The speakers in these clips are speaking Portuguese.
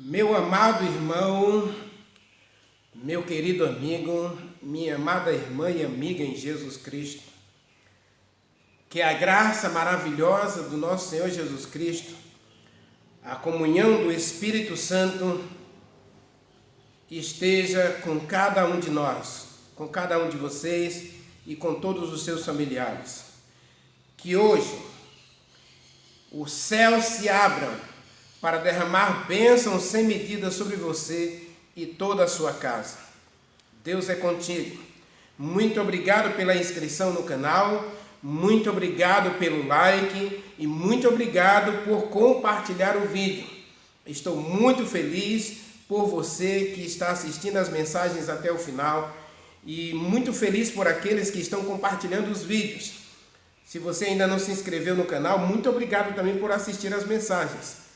Meu amado irmão, meu querido amigo, minha amada irmã e amiga em Jesus Cristo, que a graça maravilhosa do nosso Senhor Jesus Cristo, a comunhão do Espírito Santo esteja com cada um de nós, com cada um de vocês e com todos os seus familiares. Que hoje os céus se abram para derramar bênçãos sem medida sobre você e toda a sua casa. Deus é contigo. Muito obrigado pela inscrição no canal, muito obrigado pelo like e muito obrigado por compartilhar o vídeo. Estou muito feliz por você que está assistindo as mensagens até o final e muito feliz por aqueles que estão compartilhando os vídeos. Se você ainda não se inscreveu no canal, muito obrigado também por assistir as mensagens.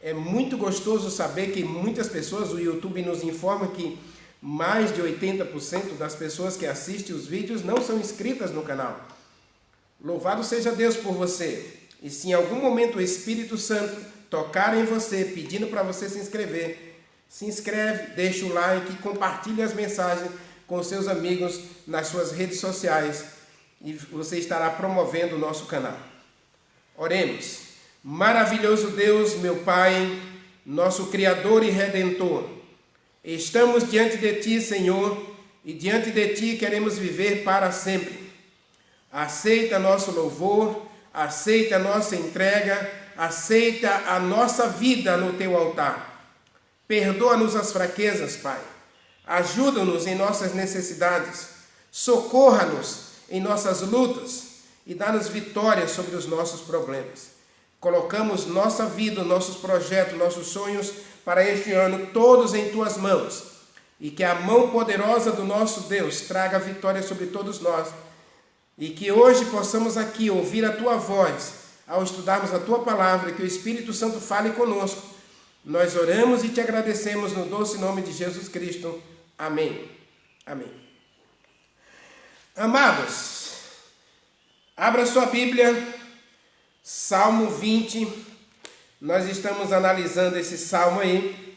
É muito gostoso saber que muitas pessoas, o YouTube nos informa que mais de 80% das pessoas que assistem os vídeos não são inscritas no canal. Louvado seja Deus por você. E se em algum momento o Espírito Santo tocar em você, pedindo para você se inscreve, deixa o like, compartilhe as mensagens com seus amigos nas suas redes sociais e você estará promovendo o nosso canal. Oremos. Maravilhoso Deus, meu Pai, nosso Criador e Redentor, estamos diante de Ti, Senhor, e diante de Ti queremos viver para sempre. Aceita nosso louvor, aceita a nossa entrega, aceita a nossa vida no Teu altar. Perdoa-nos as fraquezas, Pai. Ajuda-nos em nossas necessidades. Socorra-nos em nossas lutas e dá-nos vitória sobre os nossos problemas. Colocamos nossa vida, nossos projetos, nossos sonhos para este ano todos em Tuas mãos. E que a mão poderosa do nosso Deus traga vitória sobre todos nós. E que hoje possamos aqui ouvir a Tua voz ao estudarmos a Tua palavra e que o Espírito Santo fale conosco. Nós oramos e Te agradecemos no doce nome de Jesus Cristo. Amém. Amém. Amados, abra sua Bíblia. Salmo 20, nós estamos analisando esse salmo aí,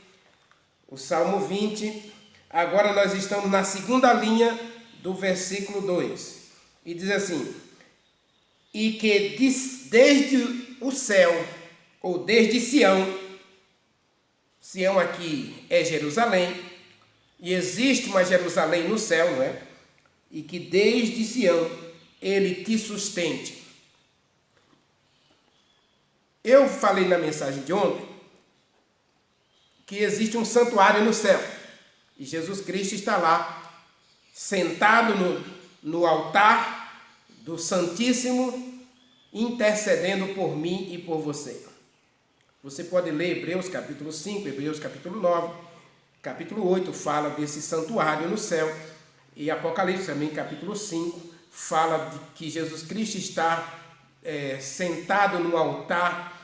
o Salmo 20, agora nós estamos na segunda linha do versículo 2, e diz assim: e que desde o céu, ou desde Sião, Sião aqui é Jerusalém, e existe uma Jerusalém no céu, não é? E que desde Sião ele te sustente. Eu falei na mensagem de ontem que existe um santuário no céu e Jesus Cristo está lá, sentado no altar do Santíssimo, intercedendo por mim e por você. Você pode ler Hebreus capítulo 5, Hebreus capítulo 9, capítulo 8 fala desse santuário no céu e Apocalipse também capítulo 5 fala de que Jesus Cristo está sentado no altar,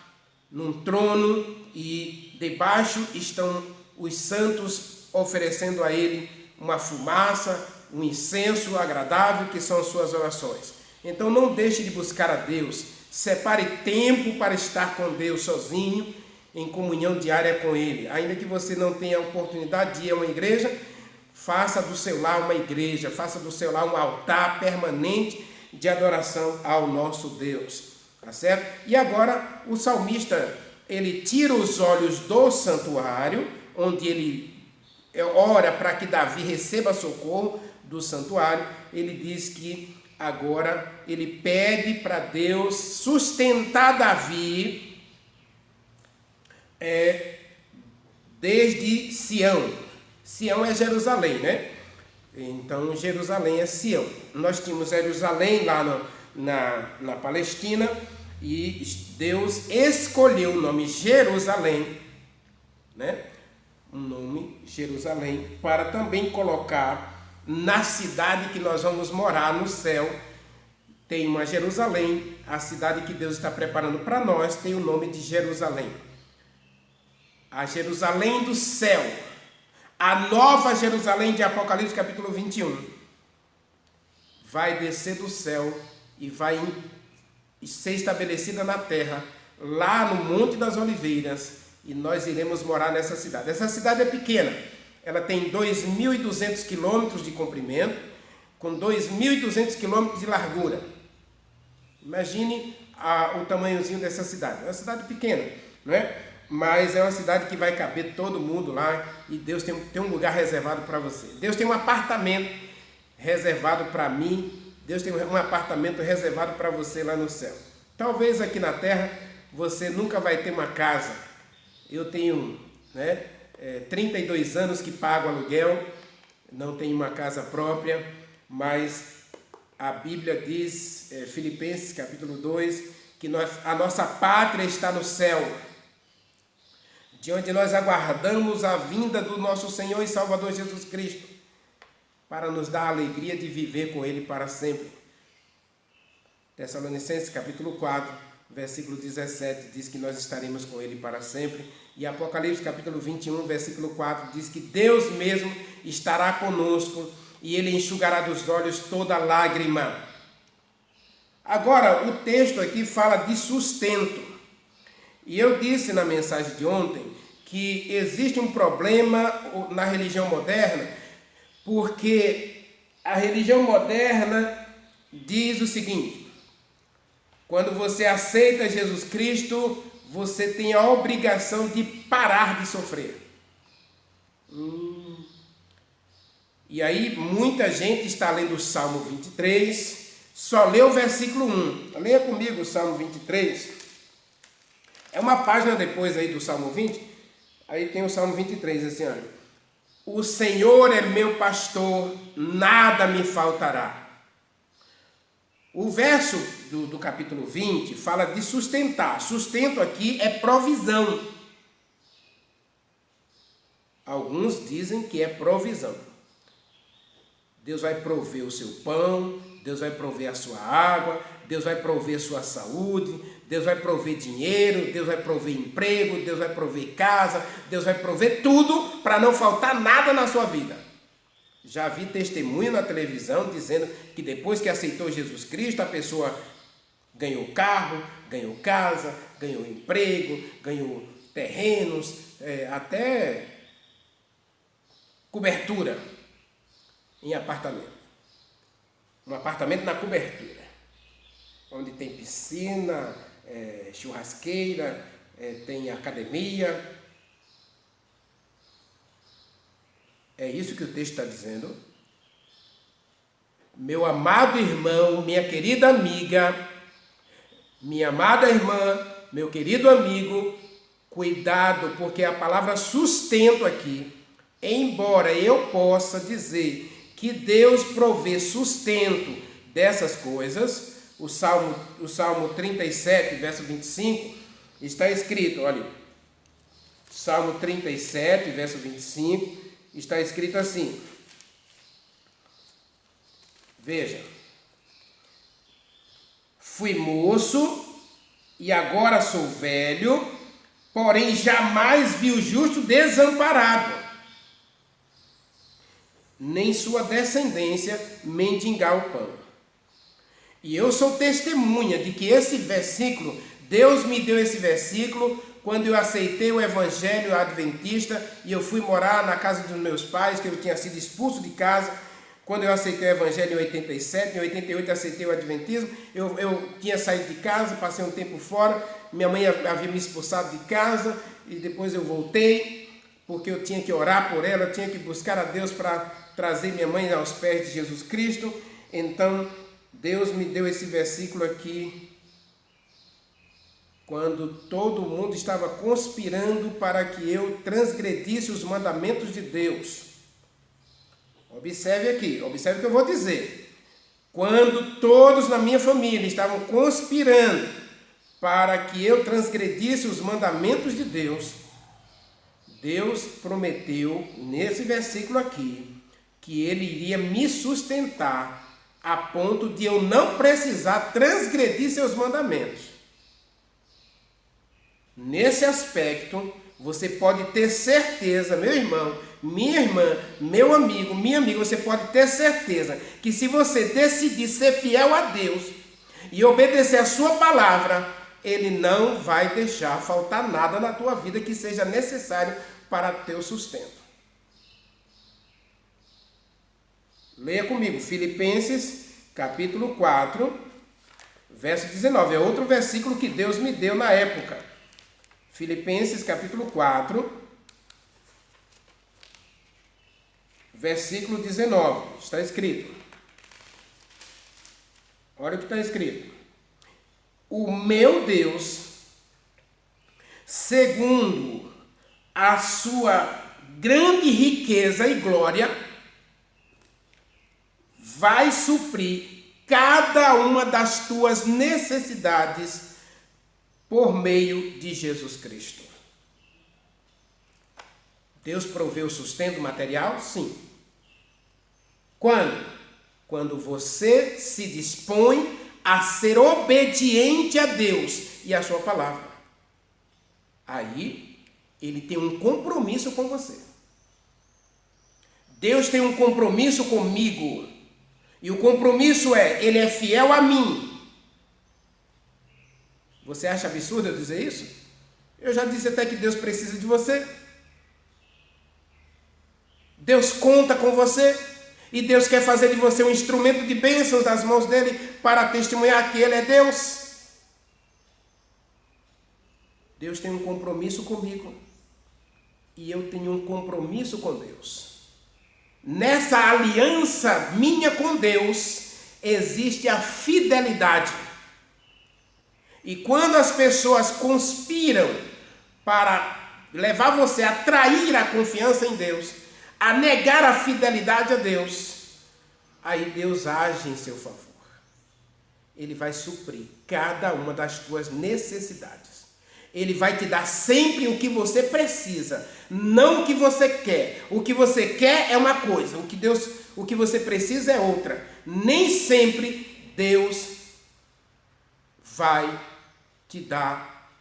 num trono, e debaixo estão os santos oferecendo a ele uma fumaça, um incenso agradável, que são as suas orações. Então não deixe de buscar a Deus, separe tempo para estar com Deus sozinho, em comunhão diária com Ele. Ainda que você não tenha a oportunidade de ir a uma igreja, faça do seu lar uma igreja, faça do seu lar um altar permanente de adoração ao nosso Deus. Tá certo? E agora o salmista, ele tira os olhos do santuário, onde ele ora para que Davi receba socorro do santuário. Ele diz que agora ele pede para Deus sustentar Davi desde Sião. Sião é Jerusalém, né? Então Jerusalém é Sião. Nós tínhamos Jerusalém lá na Palestina, e Deus escolheu o nome Jerusalém, né? O nome Jerusalém, para também colocar na cidade que nós vamos morar no céu. Tem uma Jerusalém, a cidade que Deus está preparando para nós tem o nome de Jerusalém. A Jerusalém do céu, a nova Jerusalém de Apocalipse capítulo 21, vai descer do céu e vai ser estabelecida na terra, lá no Monte das Oliveiras, e nós iremos morar nessa cidade. Essa cidade é pequena, ela tem 2.200 quilômetros de comprimento, com 2.200 quilômetros de largura. Imagine o tamanhozinho dessa cidade. É uma cidade pequena, não é? Mas é uma cidade que vai caber todo mundo lá, e Deus tem um lugar reservado para você. Deus tem um apartamento reservado para mim, Deus tem um apartamento reservado para você lá no céu. Talvez aqui na terra você nunca vai ter uma casa. Eu tenho 32 anos que pago aluguel, não tenho uma casa própria, mas a Bíblia diz, Filipenses capítulo 2, que a nossa pátria está no céu, de onde nós aguardamos a vinda do nosso Senhor e Salvador Jesus Cristo, para nos dar a alegria de viver com Ele para sempre. Tessalonicenses capítulo 4, versículo 17, diz que nós estaremos com Ele para sempre. E Apocalipse capítulo 21, versículo 4, diz que Deus mesmo estará conosco e Ele enxugará dos olhos toda lágrima. Agora, o texto aqui fala de sustento. E eu disse na mensagem de ontem que existe um problema na religião moderna, porque a religião moderna diz o seguinte: quando você aceita Jesus Cristo, você tem a obrigação de parar de sofrer. E aí muita gente está lendo o Salmo 23, só lê o versículo 1. Leia comigo o Salmo 23. É uma página depois aí do Salmo 20, aí tem o Salmo 23, assim, olha: o Senhor é meu pastor, nada me faltará. O verso do capítulo 20 fala de sustentar. Sustento aqui é provisão. Alguns dizem que é provisão. Deus vai prover o seu pão, Deus vai prover a sua água, Deus vai prover a sua saúde, Deus vai prover dinheiro, Deus vai prover emprego, Deus vai prover casa, Deus vai prover tudo para não faltar nada na sua vida. Já vi testemunho na televisão dizendo que depois que aceitou Jesus Cristo, a pessoa ganhou carro, ganhou casa, ganhou emprego, ganhou terrenos, até cobertura em apartamento. Um apartamento na cobertura, onde tem piscina, churrasqueira, tem academia. É isso que o texto está dizendo. Meu amado irmão, minha querida amiga, minha amada irmã, meu querido amigo, cuidado, porque a palavra sustento aqui, embora eu possa dizer que Deus provê sustento dessas coisas, o Salmo 37, verso 25, está escrito, olha, Salmo 37, verso 25, está escrito assim, veja: fui moço e agora sou velho, porém jamais vi o justo desamparado, nem sua descendência mendigar o pão. E eu sou testemunha de que esse versículo, Deus me deu esse versículo quando eu aceitei o evangelho adventista e eu fui morar na casa dos meus pais, que eu tinha sido expulso de casa. Quando eu aceitei o evangelho em 87, em 88 eu aceitei o adventismo, eu tinha saído de casa, passei um tempo fora, minha mãe havia me expulsado de casa e depois eu voltei, porque eu tinha que orar por ela, eu tinha que buscar a Deus para trazer minha mãe aos pés de Jesus Cristo. Então Deus me deu esse versículo aqui, quando todo mundo estava conspirando para que eu transgredisse os mandamentos de Deus. Observe aqui, observe o que eu vou dizer. Quando todos na minha família estavam conspirando para que eu transgredisse os mandamentos de Deus, Deus prometeu, nesse versículo aqui, que Ele iria me sustentar a ponto de eu não precisar transgredir seus mandamentos. Nesse aspecto, você pode ter certeza, meu irmão, minha irmã, meu amigo, minha amiga, você pode ter certeza que se você decidir ser fiel a Deus e obedecer a sua palavra, Ele não vai deixar faltar nada na tua vida que seja necessário para teu sustento. Leia comigo, Filipenses capítulo 4, verso 19. É outro versículo que Deus me deu na época. Filipenses capítulo 4, versículo 19. Está escrito. Olha o que está escrito. O meu Deus, segundo a sua grande riqueza e glória, vai suprir cada uma das tuas necessidades por meio de Jesus Cristo. Deus proveu sustento material? Sim. Quando? Quando você se dispõe a ser obediente a Deus e à sua palavra. Aí, ele tem um compromisso com você. Deus tem um compromisso comigo. E o compromisso é, ele é fiel a mim. Você acha absurdo eu dizer isso? Eu já disse até que Deus precisa de você. Deus conta com você. E Deus quer fazer de você um instrumento de bênçãos das mãos dele para testemunhar que ele é Deus. Deus tem um compromisso comigo. E eu tenho um compromisso com Deus. Nessa aliança minha com Deus, existe a fidelidade. E quando as pessoas conspiram para levar você a trair a confiança em Deus, a negar a fidelidade a Deus, aí Deus age em seu favor. Ele vai suprir cada uma das tuas necessidades. Ele vai te dar sempre o que você precisa, não o que você quer. O que você quer é uma coisa, o que você precisa é outra. Nem sempre Deus vai te dar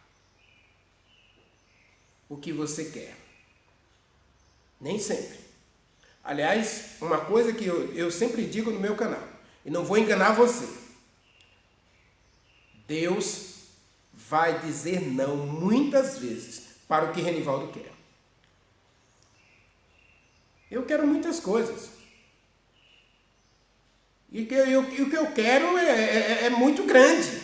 o que você quer. Nem sempre. Aliás, uma coisa que eu sempre digo no meu canal, e não vou enganar você. Deus vai dizer não muitas vezes para o que Renivaldo quer. Eu quero muitas coisas. E o que eu quero é muito grande.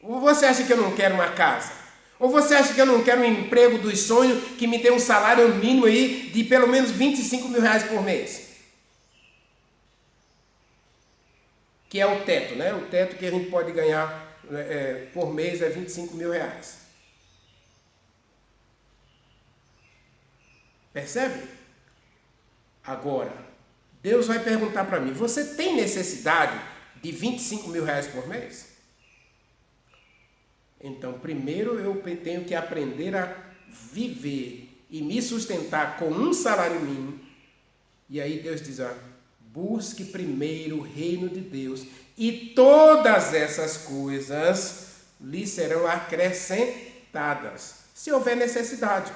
Ou você acha que eu não quero uma casa? Ou você acha que eu não quero um emprego dos sonhos que me dê um salário mínimo aí de pelo menos 25 mil reais por mês? Que é o teto, né? O teto que a gente pode ganhar por mês é 25 mil reais. Percebe? Agora, Deus vai perguntar para mim, você tem necessidade de 25 mil reais por mês? Então, primeiro eu tenho que aprender a viver e me sustentar com um salário mínimo. E aí Deus diz, busque primeiro o reino de Deus e todas essas coisas lhe serão acrescentadas, se houver necessidade.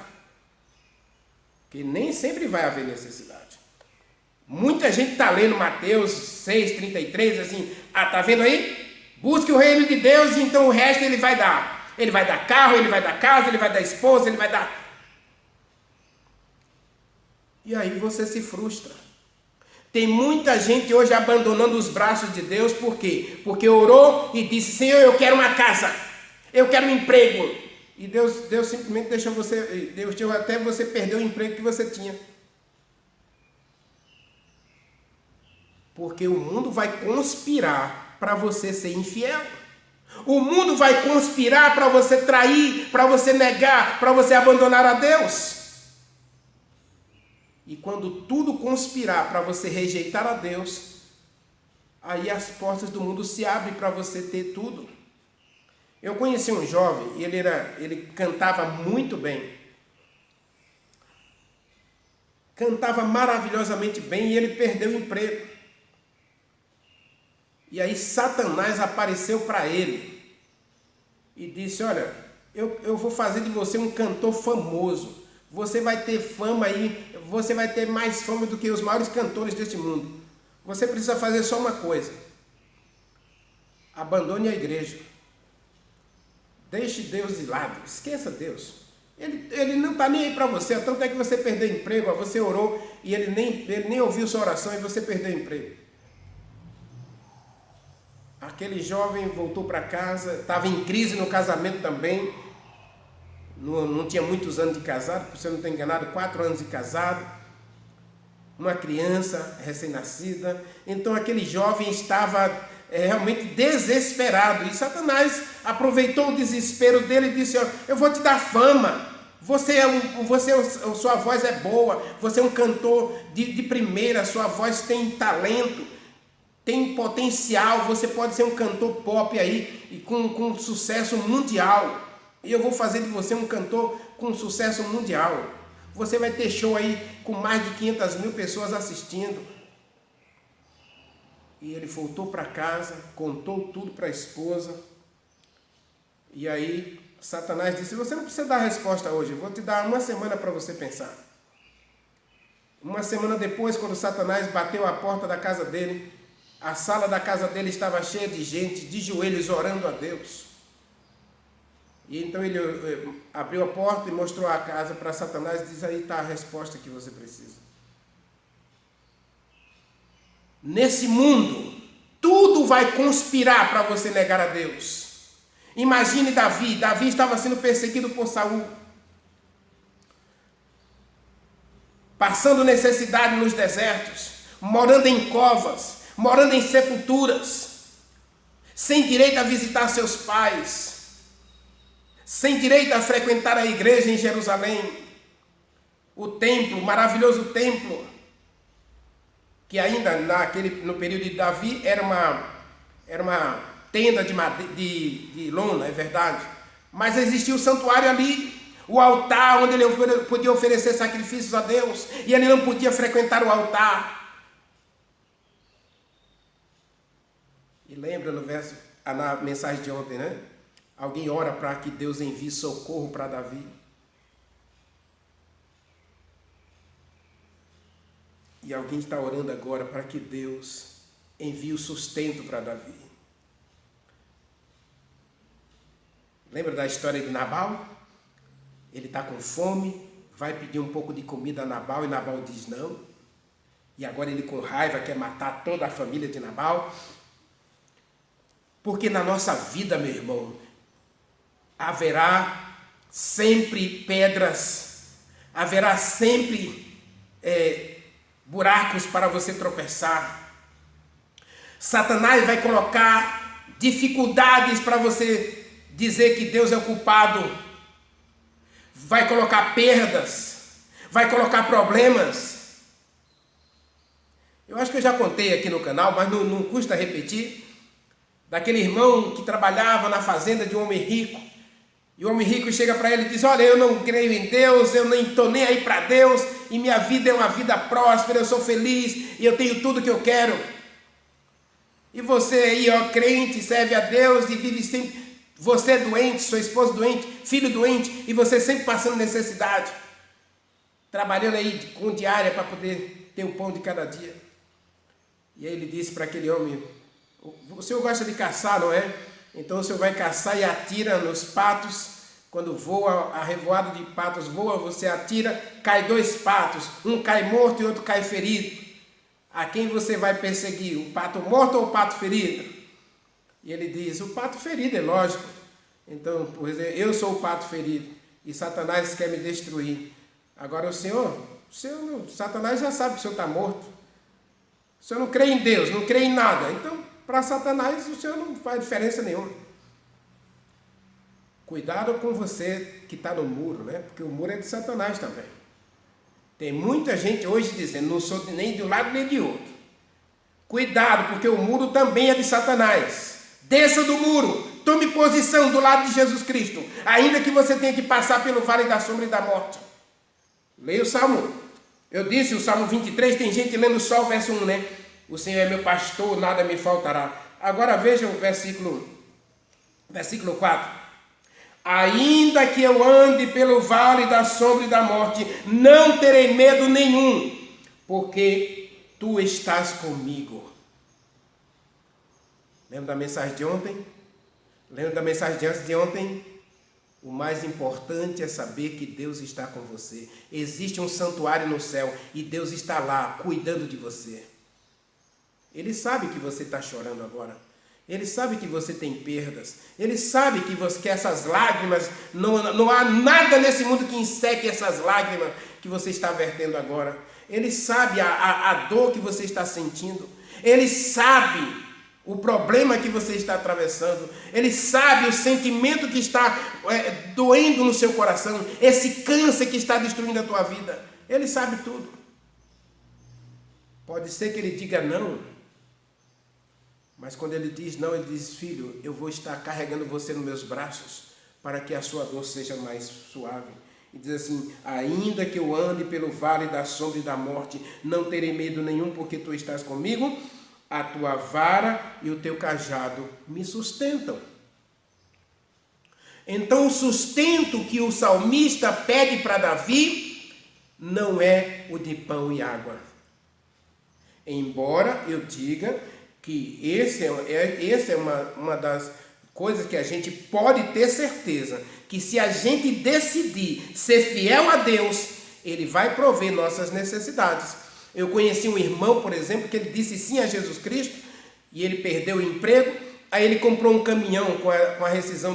Porque nem sempre vai haver necessidade. Muita gente está lendo Mateus 6,33, assim, tá vendo aí? Busque o reino de Deus e então o resto ele vai dar. Ele vai dar carro, ele vai dar casa, ele vai dar esposa, ele vai dar... E aí você se frustra. Tem muita gente hoje abandonando os braços de Deus, por quê? Porque orou e disse, Senhor, eu quero uma casa, eu quero um emprego. E Deus simplesmente deixou deixou até você perder o emprego que você tinha. Porque o mundo vai conspirar para você ser infiel. O mundo vai conspirar para você trair, para você negar, para você abandonar a Deus. E quando tudo conspirar para você rejeitar a Deus, aí as portas do mundo se abrem para você ter tudo. Eu conheci um jovem, ele cantava muito bem. Cantava maravilhosamente bem e ele perdeu o emprego. E aí Satanás apareceu para ele e disse, olha, eu vou fazer de você um cantor famoso. Você vai ter fama aí, você vai ter mais fama do que os maiores cantores deste mundo. Você precisa fazer só uma coisa. abandone a igreja. Deixe Deus de lado, esqueça Deus. Ele não está nem aí para você, tanto é que você perdeu emprego, você orou e ele nem ouviu sua oração e você perdeu emprego. Aquele jovem voltou para casa, estava em crise no casamento também, não tinha muitos anos de casado, se eu não estou enganado, 4 anos de casado, uma criança recém-nascida. Então aquele jovem estava realmente desesperado, e Satanás aproveitou o desespero dele e disse: eu vou te dar fama, sua voz é boa, você é um cantor de primeira, sua voz tem talento, tem potencial, você pode ser um cantor pop aí e com sucesso mundial, e eu vou fazer de você um cantor com sucesso mundial. Você vai ter show aí com mais de 500 mil pessoas assistindo. E ele voltou para casa, contou tudo para a esposa. E aí Satanás disse: você não precisa dar resposta hoje, eu vou te dar uma semana para você pensar. Uma semana depois, quando Satanás bateu a porta da casa dele, a sala da casa dele estava cheia de gente, de joelhos, orando a Deus. E então ele abriu a porta e mostrou a casa para Satanás e disse: aí está a resposta que você precisa. Nesse mundo, tudo vai conspirar para você negar a Deus. Imagine Davi estava sendo perseguido por Saul, passando necessidade nos desertos, morando em covas, morando em sepulturas, sem direito a visitar seus pais, sem direito a frequentar a igreja em Jerusalém, o templo, o maravilhoso templo, que ainda no período de Davi era uma tenda de lona, é verdade, mas existia o santuário ali, o altar onde ele podia oferecer sacrifícios a Deus, e ele não podia frequentar o altar. E lembra na mensagem de ontem, né? Alguém ora para que Deus envie socorro para Davi. E alguém está orando agora para que Deus envie o sustento para Davi. Lembra da história de Nabal? Ele está com fome, vai pedir um pouco de comida a Nabal e Nabal diz não. E agora ele com raiva quer matar toda a família de Nabal. Porque na nossa vida, meu irmão, haverá sempre pedras, haverá sempre buracos para você tropeçar. Satanás vai colocar dificuldades para você dizer que Deus é o culpado. Vai colocar perdas, vai colocar problemas. Eu acho que eu já contei aqui no canal, mas não custa repetir, daquele irmão que trabalhava na fazenda de um homem rico. E o homem rico chega para ele e diz: olha, eu não creio em Deus, eu nem estou nem aí para Deus, e minha vida é uma vida próspera, eu sou feliz, e eu tenho tudo que eu quero. E você aí, crente, serve a Deus e vive sempre, você é doente, sua esposa doente, filho doente, e você sempre passando necessidade, trabalhando aí com diária para poder ter o pão de cada dia. E aí ele disse para aquele homem: o senhor gosta de caçar, não é? Então o senhor vai caçar e atira nos patos. Quando voa, a revoada de patos voa, você atira, cai 2 patos. Um cai morto e outro cai ferido. A quem você vai perseguir? O pato morto ou o pato ferido? E ele diz: o pato ferido, é lógico. Então, eu sou o pato ferido. E Satanás quer me destruir. Agora Satanás já sabe que o senhor está morto. O senhor não crê em Deus, não crê em nada. Então, para Satanás, o senhor não faz diferença nenhuma. Cuidado com você que está no muro, né? Porque o muro é de Satanás também. Tem muita gente hoje dizendo: não sou nem de um lado nem de outro. Cuidado, porque o muro também é de Satanás. Desça do muro, tome posição do lado de Jesus Cristo, ainda que você tenha que passar pelo vale da sombra e da morte. Leia o Salmo. Eu disse, o Salmo 23, tem gente lendo só o verso 1, né? O Senhor é meu pastor, nada me faltará. Agora veja o versículo 4. Ainda que eu ande pelo vale da sombra e da morte, não terei medo nenhum, porque tu estás comigo. Lembra da mensagem de ontem? Lembra da mensagem de antes de ontem? O mais importante é saber que Deus está com você. Existe um santuário no céu e Deus está lá cuidando de você. Ele sabe que você está chorando agora. Ele sabe que você tem perdas. Ele sabe que essas lágrimas, não há nada nesse mundo que enseque essas lágrimas que você está vertendo agora. Ele sabe a dor que você está sentindo. Ele sabe o problema que você está atravessando. Ele sabe o sentimento que está doendo no seu coração. Esse câncer que está destruindo a tua vida. Ele sabe tudo. Pode ser que ele diga não. Mas quando ele diz não, ele diz: filho, eu vou estar carregando você nos meus braços para que a sua dor seja mais suave. E diz assim: ainda que eu ande pelo vale da sombra e da morte, não terei medo nenhum, porque tu estás comigo. A tua vara e o teu cajado me sustentam. Então o sustento que o salmista pede para Davi não é o de pão e água. Embora eu diga que esse é uma das coisas que a gente pode ter certeza, que se a gente decidir ser fiel a Deus, Ele vai prover nossas necessidades. Eu conheci um irmão, por exemplo, que ele disse sim a Jesus Cristo e ele perdeu o emprego. Aí ele comprou um caminhão com a rescisão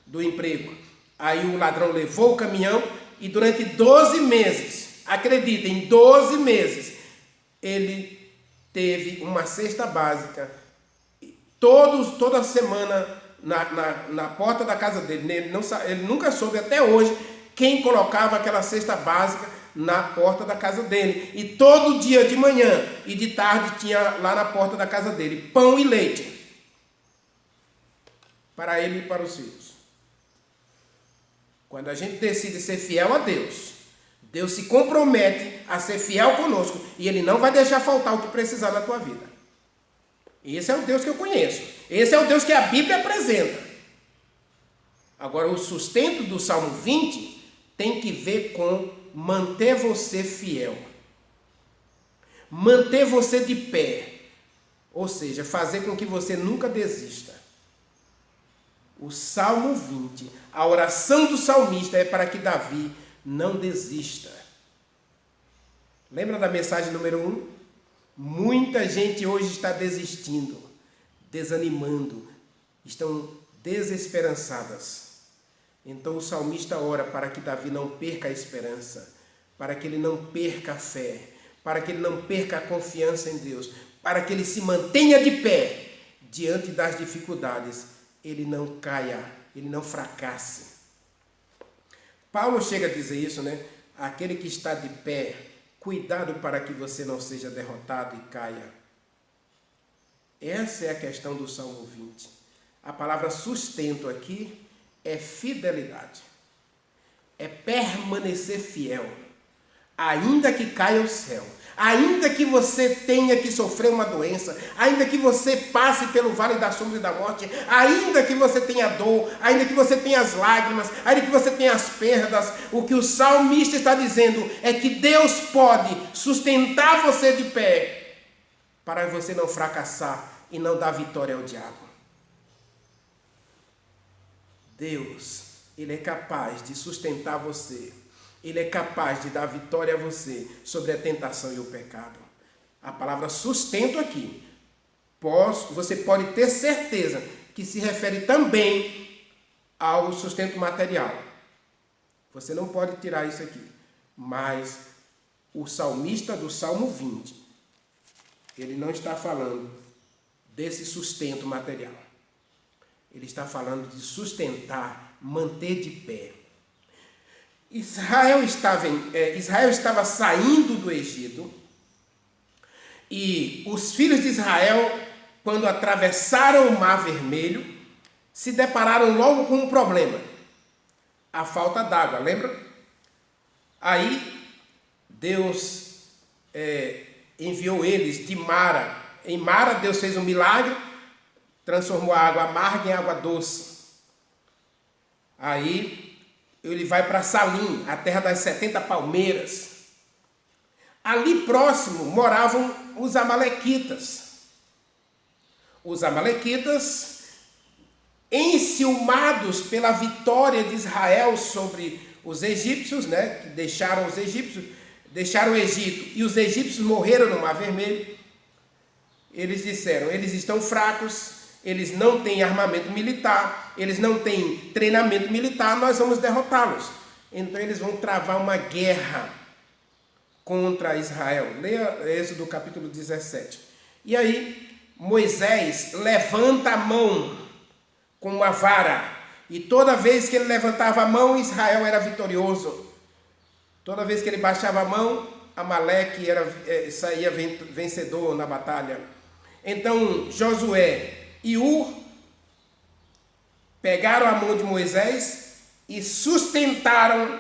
do emprego. Aí o ladrão levou o caminhão e durante 12 meses, acreditem, 12 meses, ele teve uma cesta básica. Toda semana na porta da casa dele. Ele nunca soube até hoje quem colocava aquela cesta básica na porta da casa dele. E todo dia de manhã e de tarde tinha lá na porta da casa dele pão e leite para ele e para os filhos. Quando a gente decide ser fiel a Deus, Deus se compromete a ser fiel conosco e Ele não vai deixar faltar o que precisar na tua vida. Esse é o Deus que eu conheço. Esse é o Deus que a Bíblia apresenta. Agora, o sustento do Salmo 20 tem que ver com manter você fiel, manter você de pé, ou seja, fazer com que você nunca desista. O Salmo 20, a oração do salmista é para que Davi não desista. Lembra da mensagem número 1? Muita gente hoje está desistindo, desanimando, estão desesperançadas. Então o salmista ora para que Davi não perca a esperança, para que ele não perca a fé, para que ele não perca a confiança em Deus, para que ele se mantenha de pé diante das dificuldades, ele não caia, ele não fracasse. Paulo chega a dizer isso, né? Aquele que está de pé, cuidado para que você não seja derrotado e caia. Essa é a questão do Salmo 20. A palavra sustento aqui é fidelidade, é permanecer fiel, ainda que caia o céu, ainda que você tenha que sofrer uma doença, ainda que você passe pelo vale da sombra e da morte, ainda que você tenha dor, ainda que você tenha as lágrimas, ainda que você tenha as perdas, o que o salmista está dizendo é que Deus pode sustentar você de pé, para você não fracassar e não dar vitória ao diabo. Deus, Ele é capaz de sustentar você. Ele é capaz de dar vitória a você sobre a tentação e o pecado. A palavra sustento aqui, você pode ter certeza que se refere também ao sustento material. Você não pode tirar isso aqui. Mas o salmista do Salmo 20, ele não está falando desse sustento material. Ele está falando de sustentar, manter de pé. Israel estava saindo do Egito e os filhos de Israel, quando atravessaram o Mar Vermelho, se depararam logo com um problema: a falta d'água, lembra? Aí Deus enviou eles de Mara. Em Mara Deus fez um milagre, transformou a água amarga em água doce. Aí ele vai para Salim, a terra das 70 palmeiras. Ali próximo moravam os amalequitas. os amalequitas, enciumados pela vitória de Israel sobre os egípcios, né, que deixaram os egípcios, deixaram o Egito, e os egípcios morreram no Mar Vermelho. Eles disseram, eles estão fracos, eles não têm armamento militar, eles não têm treinamento militar, nós vamos derrotá-los. Então eles vão travar uma guerra contra Israel. Leia Êxodo capítulo 17. E aí Moisés levanta a mão com uma vara, e toda vez que ele levantava a mão, Israel era vitorioso. Toda vez que ele baixava a mão, Amaleque saía vencedor na batalha. Então Josué e Ur pegaram a mão de Moisés e sustentaram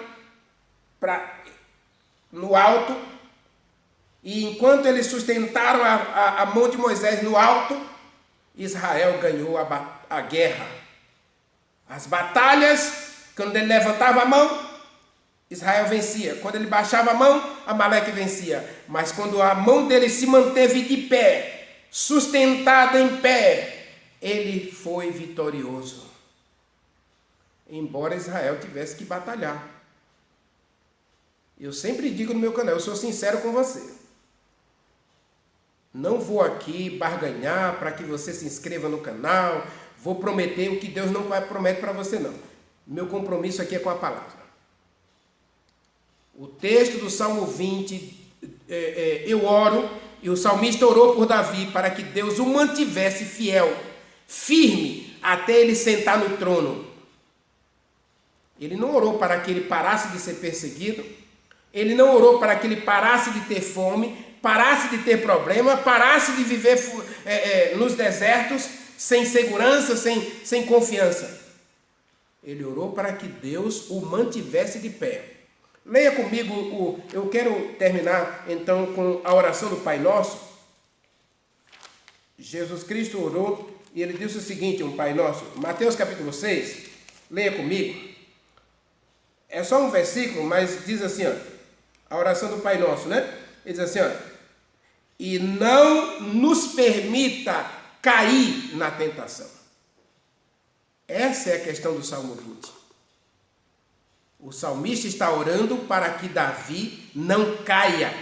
no alto. E enquanto eles sustentaram a mão de Moisés no alto, Israel ganhou a guerra. As batalhas, quando ele levantava a mão, Israel vencia. Quando ele baixava a mão, Amaleque vencia. Mas quando a mão dele se manteve de pé, sustentada em pé, ele foi vitorioso. Embora Israel tivesse que batalhar. Eu sempre digo no meu canal, eu sou sincero com você. Não vou aqui barganhar para que você se inscreva no canal, vou prometer o que Deus não promete para você não. Meu compromisso aqui é com a palavra. O texto do Salmo 20, eu oro, e o salmista orou por Davi para que Deus o mantivesse fiel, firme, até ele sentar no trono. Ele não orou para que ele parasse de ser perseguido, ele não orou para que ele parasse de ter fome, parasse de ter problema, parasse de viver nos desertos, sem segurança, sem confiança. Ele orou para que Deus o mantivesse de pé. Leia comigo, eu quero terminar então com a oração do Pai Nosso. Jesus Cristo orou e ele disse o seguinte, um Pai Nosso, Mateus capítulo 6, leia comigo. É só um versículo, mas diz assim, ó, a oração do Pai Nosso, né? Ele diz assim, ó, e não nos permita cair na tentação. Essa é a questão do Salmo 20. O salmista está orando para que Davi não caia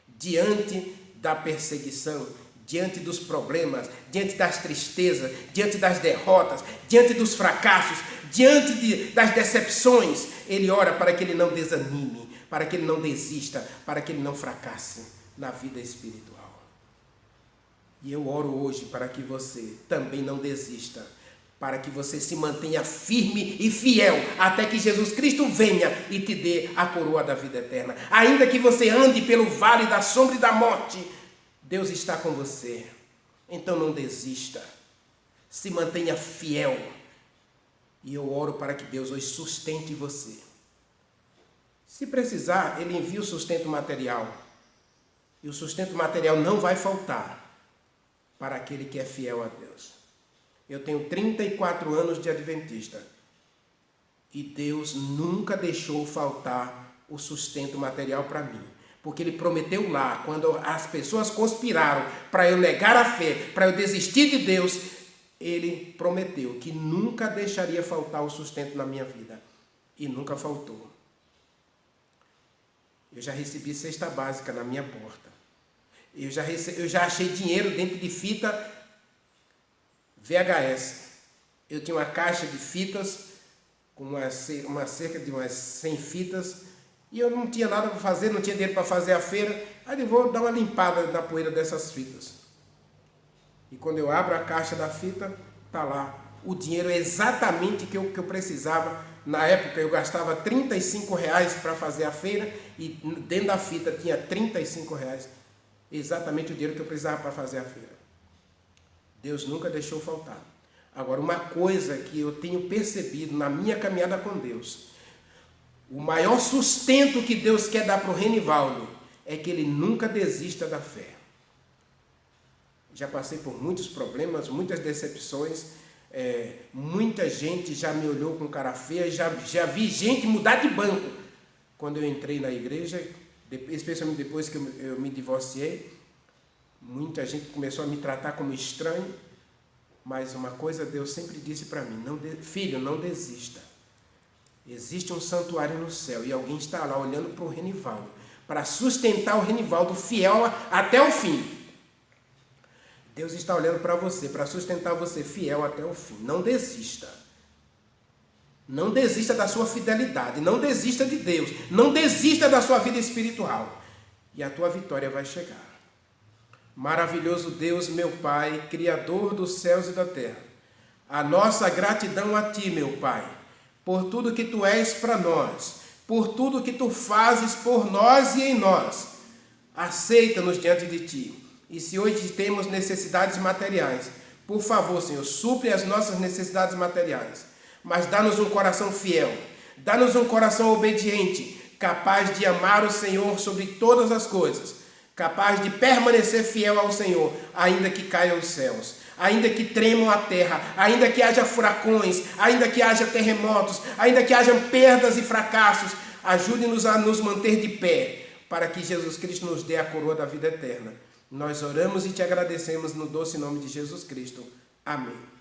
diante da perseguição, diante dos problemas, diante das tristezas, diante das derrotas, diante dos fracassos, diante das decepções. Ele ora para que ele não desanime, para que ele não desista, para que ele não fracasse na vida espiritual. E eu oro hoje para que você também não desista, para que você se mantenha firme e fiel, até que Jesus Cristo venha e te dê a coroa da vida eterna. Ainda que você ande pelo vale da sombra e da morte, Deus está com você. Então não desista, se mantenha fiel. E eu oro para que Deus hoje sustente você. Se precisar, Ele envia o sustento material. E o sustento material não vai faltar para aquele que é fiel a Deus. Eu tenho 34 anos de adventista. E Deus nunca deixou faltar o sustento material para mim. Porque Ele prometeu lá, quando as pessoas conspiraram para eu negar a fé, para eu desistir de Deus, Ele prometeu que nunca deixaria faltar o sustento na minha vida. E nunca faltou. Eu já recebi cesta básica na minha porta. Eu já achei dinheiro dentro de fita VHS. Eu tinha uma caixa de fitas, com uma cerca de umas 100 fitas, e eu não tinha nada para fazer, não tinha dinheiro para fazer a feira, aí eu vou dar uma limpada na poeira dessas fitas. E quando eu abro a caixa da fita, está lá o dinheiro exatamente que eu precisava. Na época eu gastava R$35 para fazer a feira, e dentro da fita tinha R$35, exatamente o dinheiro que eu precisava para fazer a feira. Deus nunca deixou faltar. Agora, uma coisa que eu tenho percebido na minha caminhada com Deus, o maior sustento que Deus quer dar para o Renivaldo é que ele nunca desista da fé. Já passei por muitos problemas, muitas decepções, muita gente já me olhou com cara feia, já vi gente mudar de banco. Quando eu entrei na igreja, especialmente depois que eu me divorciei, muita gente começou a me tratar como estranho, Mas uma coisa Deus sempre disse para mim: filho, não desista. Existe um santuário no céu e alguém está lá olhando para o Renivaldo, para sustentar o Renivaldo fiel até o fim. Deus está olhando para você, para sustentar você fiel até o fim. Não desista. Não desista da sua fidelidade. Não desista de Deus. Não desista da sua vida espiritual. E a tua vitória vai chegar. Maravilhoso Deus, meu Pai, Criador dos céus e da terra. A nossa gratidão a Ti, meu Pai, por tudo que Tu és para nós, por tudo que Tu fazes por nós e em nós. Aceita-nos diante de Ti. E se hoje temos necessidades materiais, por favor, Senhor, supre as nossas necessidades materiais. Mas dá-nos um coração fiel, dá-nos um coração obediente, capaz de amar o Senhor sobre todas as coisas, capaz de permanecer fiel ao Senhor, ainda que caiam os céus, ainda que tremam a terra, ainda que haja furacões, ainda que haja terremotos, ainda que haja perdas e fracassos. Ajude-nos a nos manter de pé, para que Jesus Cristo nos dê a coroa da vida eterna. Nós oramos e te agradecemos no doce nome de Jesus Cristo. Amém.